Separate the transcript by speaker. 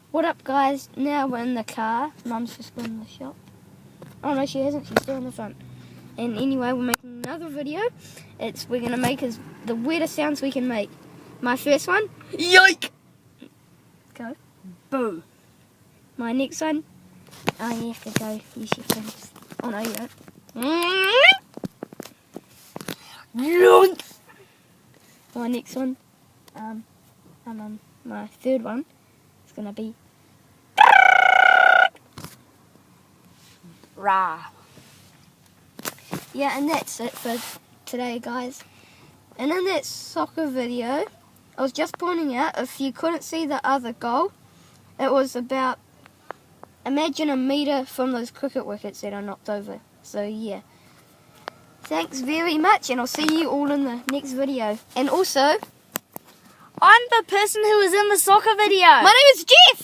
Speaker 1: What up, guys? Now we're in the car. Mum's just gone in the shop. Oh no, she hasn't. She's still in the front. And anyway, we're making another video. We're gonna make the weirdest sounds we can make. My first one, yoik. Go. Boo. My next one. Oh, you have to go. Use your fingers. Oh no, you don't. Yoink. My next one. My third one is gonna be rah. Yeah, and that's it for today, guys. And in that soccer video, I was just pointing out, if you couldn't see the other goal, it was about, imagine a metre from those cricket wickets that are knocked over. So yeah. Thanks very much, and I'll see you all in the next video. And also,
Speaker 2: I'm the person who was in the soccer video.
Speaker 1: my name is Jeff!